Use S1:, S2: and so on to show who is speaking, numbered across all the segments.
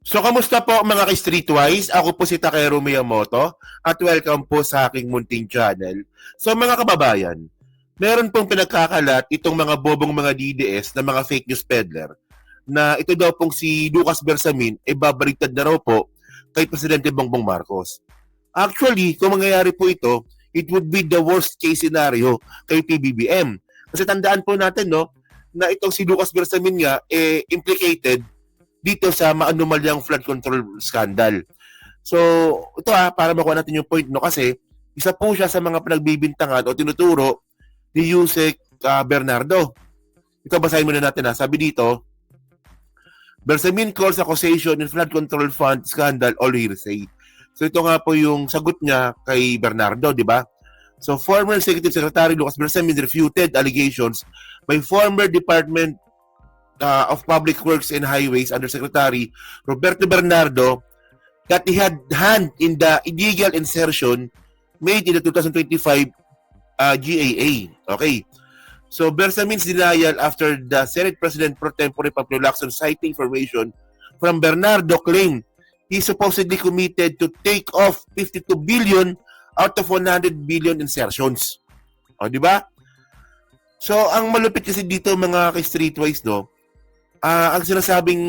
S1: So, kamusta po mga ka-Streetwise? Ako po si Takeru Miyamoto at welcome po sa aking munting channel. So, mga kababayan, meron pong pinagkakalat itong mga bobong mga DDS na mga fake news peddler na ito daw pong si Lucas Bersamin ay babaliktad na raw po kay Presidente Bongbong Marcos. Actually, kung mangyayari po ito, it would be the worst case scenario kay PBBM. Kasi tandaan po natin, no, na itong si Lucas Bersamin nga implicated dito sa maanumalyang flood control scandal. So, ito para makuha natin yung point, no, kasi isa po siya sa mga pinagbibintangan o tinuturo ni Yusek Bernardo. Ito, basahin muna natin ha. Sabi dito, Bersamin calls accusation in flood control fund scandal all hearsay. So ito nga po yung sagot niya kay Bernardo, di ba? So former Executive Secretary Lucas Bersamin refuted allegations by former Department of Public Works and Highways Undersecretary Roberto Bernardo that he had hand in the illegal insertion made in the 2025 GAA. Okay. So Bersamin's denial after the Senate President pro tempore Pablo Lacson citing information from Bernardo claimed he supposedly committed to take off 52 billion out of 100 billion insertions. O, di ba? So, ang malupit kasi dito mga ka-Streetwise, no, ang sinasabing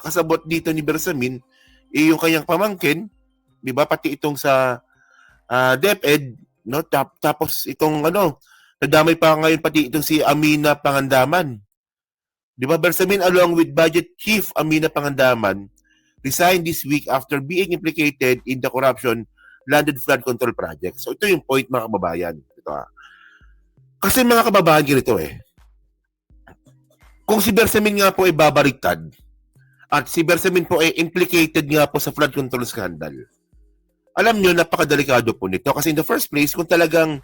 S1: kasabot dito ni Bersamin yung kanyang pamangkin, 'di ba? Pati itong sa DepEd, no? Tapos itong nadamay pa ngayon pati itong si Amina Pangandaman. 'Di ba? Bersamin along with Budget Chief Amina Pangandaman resigned this week after being implicated in the corruption landed flood control project. So ito yung point mga kababayan. Ito Kasi mga kababayan ganito kung si Bersamin nga po ay babaliktad at si Bersamin po ay implicated nga po sa flood control scandal, alam nyo, napakadelikado po nito. Kasi in the first place, kung talagang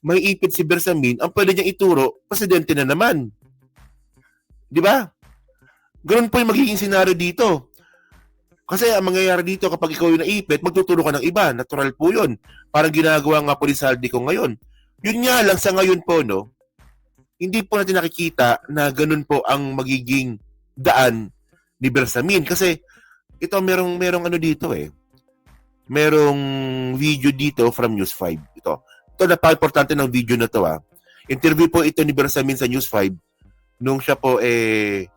S1: may ipit si Bersamin, ang pwede niyang ituro, presidente na naman. Di ba? Ganun po yung magiging senaryo dito. Kasi ang mangyayari dito kapag ikaw yung naipit, magtuturo ka ng iba. Natural po yun. Parang ginagawa nga po ni Saldi ko ngayon. Yun nga lang sa ngayon po, no, hindi po natin nakikita na ganun po ang magiging daan ni Bersamin. Kasi ito merong dito merong video dito from News 5. Ito napaka-importante ng video na to Interview po ito ni Bersamin sa News 5 nung siya po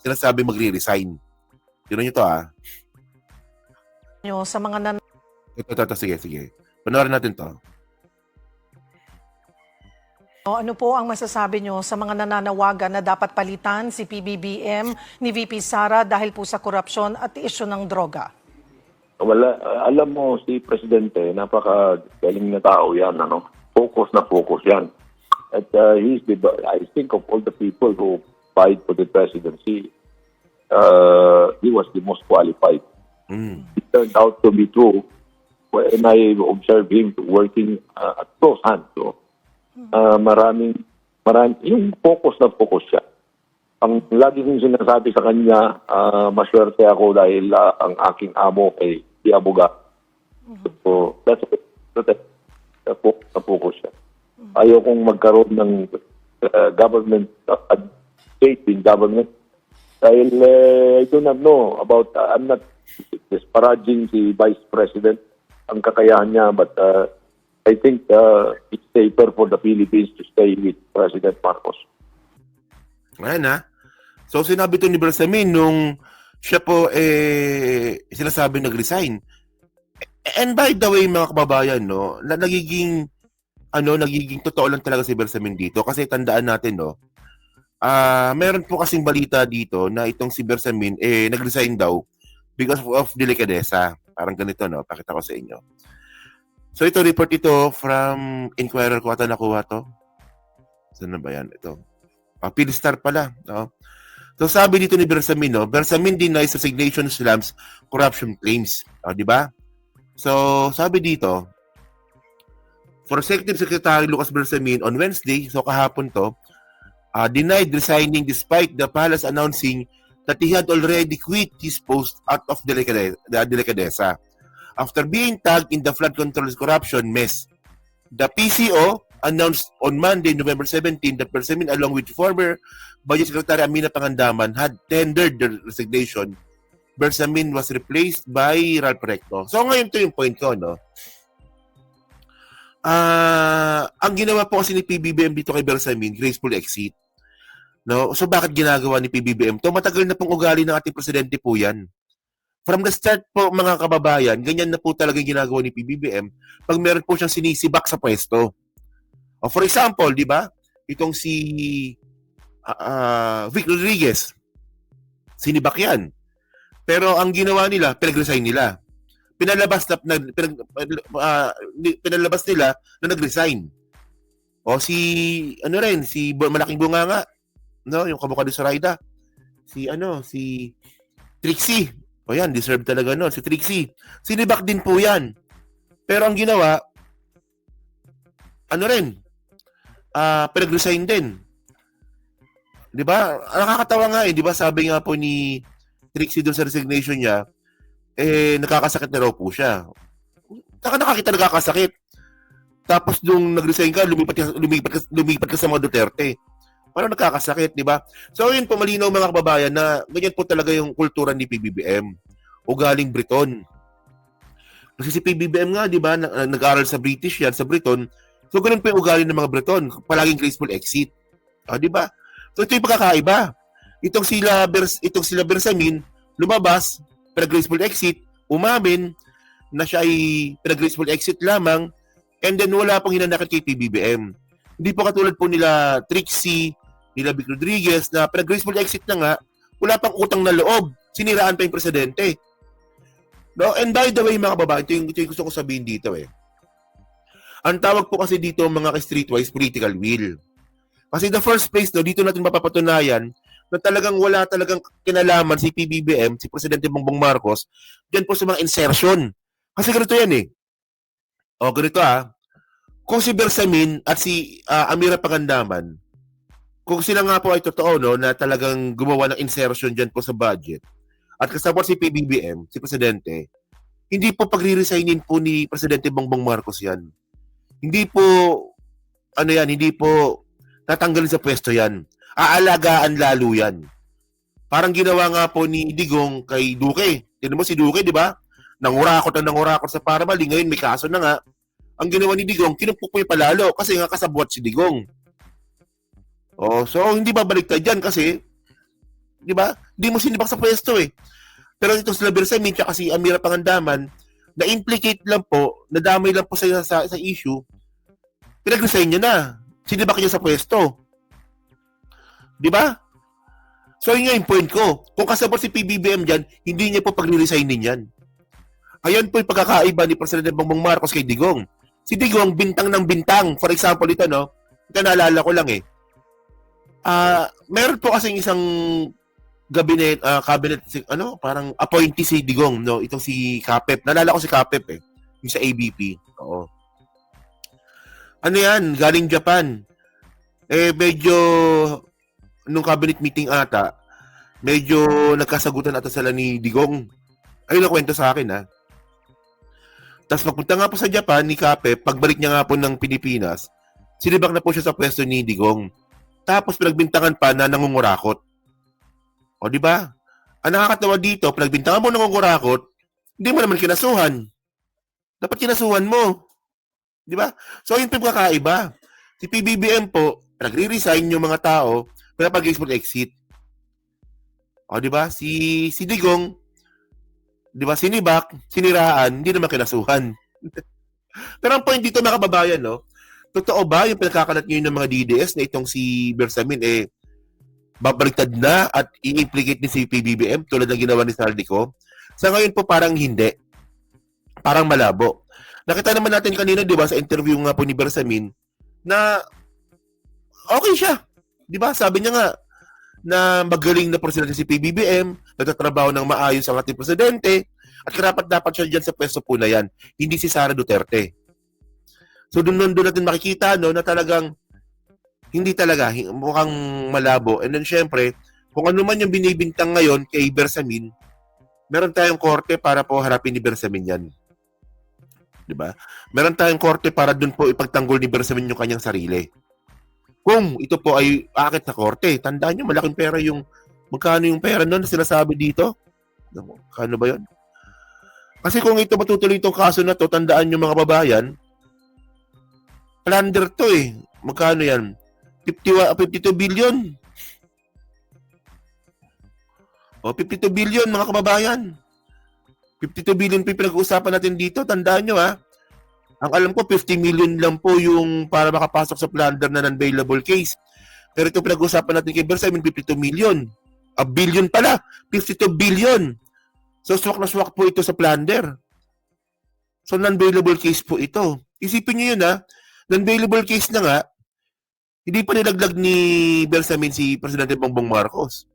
S1: sinasabi magre-resign. Tignan nyo to
S2: Sa mga
S1: Ito, sige. Panoorin natin to.
S2: Ano po ang masasabi nyo sa mga nananawagan na dapat palitan si PBBM ni VP Sara dahil po sa korupsyon at isyu ng droga?
S3: Wala, alam mo si Presidente, napaka-galing na tao yan, Focus na focus yan. At I think of all the people who fight for the presidency, he was the most qualified. It turned out to be true when I observed him working at close hand. Maraming, yung focus na focus siya. Ang lagi kong sinasabi sa kanya, maswerte ako dahil ang aking amo ay di aboga. So, that's na focus siya. Ayaw kong magkaroon ng government, state in government. Dahil I do not know about, I'm not disparaging si Vice President, ang kakayahan niya, but I think it's safer for the Philippines to stay with President Marcos.
S1: Ayan So sinabi to ni Bersamin nung siya po sinasabi nag-resign. And by the way mga kababayan, no, nagiging totoo lang talaga si Bersamin dito kasi tandaan natin, no. Meron po kasing balita dito na itong si Bersamin nag-resign daw because of delikadesa. Parang ganito, no. Pakita ko sa inyo. So ito, report ito from Inquirer ko ata nakuha to. Saan na ba yan? Ito. Philstar pala. No? So sabi dito ni Bersamin, no? Bersamin denies resignation slams corruption claims. Di ba? So sabi dito, for Executive Secretary Lucas Bersamin on Wednesday, so kahapon to, denied resigning despite the palace announcing that he had already quit his post out of delicadeza. After being tagged in the flood control corruption mess, the PCO announced on Monday, November 17, that Bersamin, along with former Budget Secretary Amina Pangandaman, had tendered their resignation. Bersamin was replaced by Ralph Recto. So ngayon to yung point ko, no? Ang ginawa po kasi ni PBBM dito kay Bersamin, graceful exit. No? So bakit ginagawa ni PBBM to? Matagal na pong ugali ng ating presidente po yan. From the start po, mga kababayan, ganyan na po talaga yung ginagawa ni PBBM pag meron po siyang sinisibak sa pwesto. O for example, di ba? Itong si Vic Rodriguez, sinibak yan. Pero ang ginawa nila, pinag-resign nila. Pinalabas nila na nag-resign. O si malaking bunganga, no, yung kamukha doon sa Raida. Si Trixie. O yan, deserve talaga no, si Trixie. Sinibak din po yan. Pero ang ginawa, pinag-resign din. 'Di ba? Nakakatawa nga 'di ba? Sabi nga po ni Trixie doon sa resignation niya, nakakasakit na raw po siya. Nakakita nakakasakit. Tapos nung nag-resign ka, lumipat ka sa mga Duterte. Parang nakakasakit, 'di ba? So yun po, malinaw mga kababayan na ganyan po talaga yung kultura ni PBBM. Ugaling Briton. Kasi si PBBM nga, 'di ba, nag-aral sa British yan, sa Briton. So ganun po yung ugali ng mga Briton, palaging graceful exit. 'Di ba? So ito yung pagkakaiba. Itong sila Bersamin, lumabas, pinag-graceful exit, umamin na siya ay pinag-graceful exit lamang, and then wala pang hinanakit kay PBBM. Hindi po katulad po nila Trixie, nila Vic Rodriguez, na pinag-graceful exit na nga, wala pang utang na loob, siniraan pa yung presidente. No? And by the way, mga babae, ito yung gusto ko sabihin dito Ang tawag po kasi dito mga ka-streetwise, political will. Kasi the first place, dito natin mapapatunayan na talagang wala talagang kinalaman si PBBM, si Presidente Bongbong Marcos, dyan po sa mga insertion. Kasi ganito yan ganito Kung si Bersamin at si Amira Pangandaman, kung sila nga po ay totoo, no, na talagang gumawa ng insertion dyan po sa budget, at kasama si PBBM, si Presidente, hindi po pagre-resignin po ni Presidente Bongbong Marcos yan. Hindi po tatanggalin sa pwesto yan. Aalagaan lalo yan. Parang ginawa nga po ni Digong kay Duque. Tignan mo si Duque, di ba? Nangurakot sa Paramali. Ngayon may kaso na nga. Ang ginawa ni Digong, kinumpok mo yung palalo kasi nga kasabwat si Digong. So hindi babaliktad yan kasi, di ba? Hindi mo sinibak sa pwesto Pero itong sila Bersamin at si Amira Pangandaman, na-implicate lang po, nadamay lang po sa issue, pinag-resign niya na. Sinibak niya sa pwesto. Di ba? So yun nga yung point ko. Kung kasabot si PBBM dyan, hindi niya po pag-resignin yan. Ayan po yung pagkakaiba ni Presidente Bongbong Marcos kay Digong. Si Digong, bintang ng bintang. For example, ito naalala ko lang meron po kasing isang cabinet, parang appointee si Digong, no? Itong si Capep. Naalala ko si Capep yung sa ABP. Oo. Ano yan? Galing Japan. Medyo nung cabinet meeting ata, medyo nagkasagutan ata sila ni Digong. Ayun ang kwento sa akin Tapos magpunta nga po sa Japan ni Capep, pagbalik niya nga po ng Pilipinas, sinibak na po siya sa pwesto ni Digong. Tapos pinagbintangan pa na nangungurakot. O di ba? Ang nakakatawa dito, pinagbintangan mo nangungurakot, hindi mo naman kinasuhan. Dapat kinasuhan mo. Di ba? So yun po yung kakaiba. Si PBBM po, nagre-resign yung mga tao, pinapag-graceful exit. O di ba? Si Digong, di ba, sinibak, siniraan, hindi naman kinasuhan. Pero ang point dito mga kababayan, totoo ba yung pinagkakalat ngayon ng mga DDS na itong si Bersamin babaliktad na at i-implicate ni si PBBM tulad ng ginawa ni Saldico? Sa ngayon po parang hindi. Parang malabo. Nakita naman natin kanina, di ba, sa interview nga po ni Bersamin, na okay siya. Di ba? Sabi niya nga, na magaling na presidente si PBBM, nagtatrabaho ng maayos ang ating presidente, at karapat-dapat siya dyan sa pwesto po na yan. Hindi si Sara Duterte. So doon natin makikita na talagang hindi talaga, mukhang malabo. And then syempre, kung ano man yung binibintang ngayon kay Bersamin, meron tayong korte para po harapin ni Bersamin yan. Di ba? Meron tayong korte para dun po ipagtanggol ni Bersamin yung kanyang sarili. Kung ito po ay aakit na korte, tandaan nyo, malaking pera yung, magkano yung pera nun na sinasabi dito? Kano ba yun? Kasi kung ito matutuloy itong kaso na to, tandaan nyo mga babayan, plunder to eh. Magkano yan? 52 billion. O, 52 billion mga kababayan. 52 billion po yung pinag-uusapan natin dito. Tandaan nyo ha. Ang alam ko, 50 million lang po yung para makapasok sa plunder na non-bailable case. Pero ito pinag-uusapan natin kay Bersamin, 52 million. A billion pala. 52 billion. So, swak na swak po ito sa plunder. So, non-bailable case po ito. Isipin nyo yun ha. Non-bailable case na nga, hindi pa nilaglag ni Bersamin si Presidente Bongbong Marcos.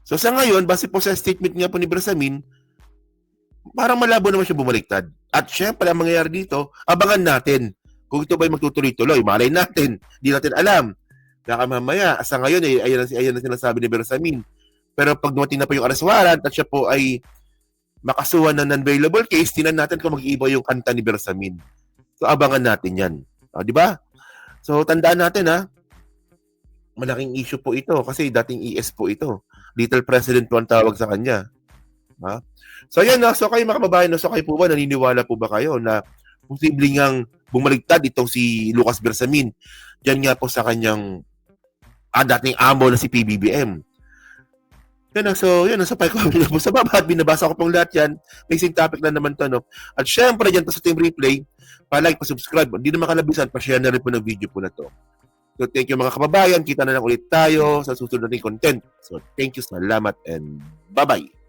S1: So, sa ngayon, base po sa statement nga po ni Bersamin, parang malabo naman siya bumaliktad. At syempre, ang mangyayari dito, abangan natin kung ito ba'y magtutuloy-tuloy. Malay natin, hindi natin alam. Baka mamaya, sa ngayon, ayan na sinasabi ni Bersamin. Pero pag dumating na po yung arrest warrant at siya po ay makasuhan ng non-bailable case, tinan natin kung mag-iiba yung kanta ni Bersamin. So, abangan natin yan. O, di ba? So, tandaan natin ha, malaking issue po ito kasi dating ES po ito. Little President po ang tawag sa kanya. Ha? So, ayan na. So, kayo mga kababayan, so kayo po ba, naniniwala po ba kayo na posibleng ngang bumaligtad itong si Lucas Bersamin? Diyan nga po sa kanyang dating amo na si PBBM. Yan na. So, yan na. So, pakikomment po sa baba at binabasa ko pong lahat yan. Basic topic na naman to, no? At syempre, dyan po sa Team Replay, pa-like, pa-subscribe. Hindi naman kalabisan, pa-share na rin po ng video po na to. So, thank you mga kababayan. Kita na lang ulit tayo sa susunod nating content. So, thank you. Salamat and bye-bye.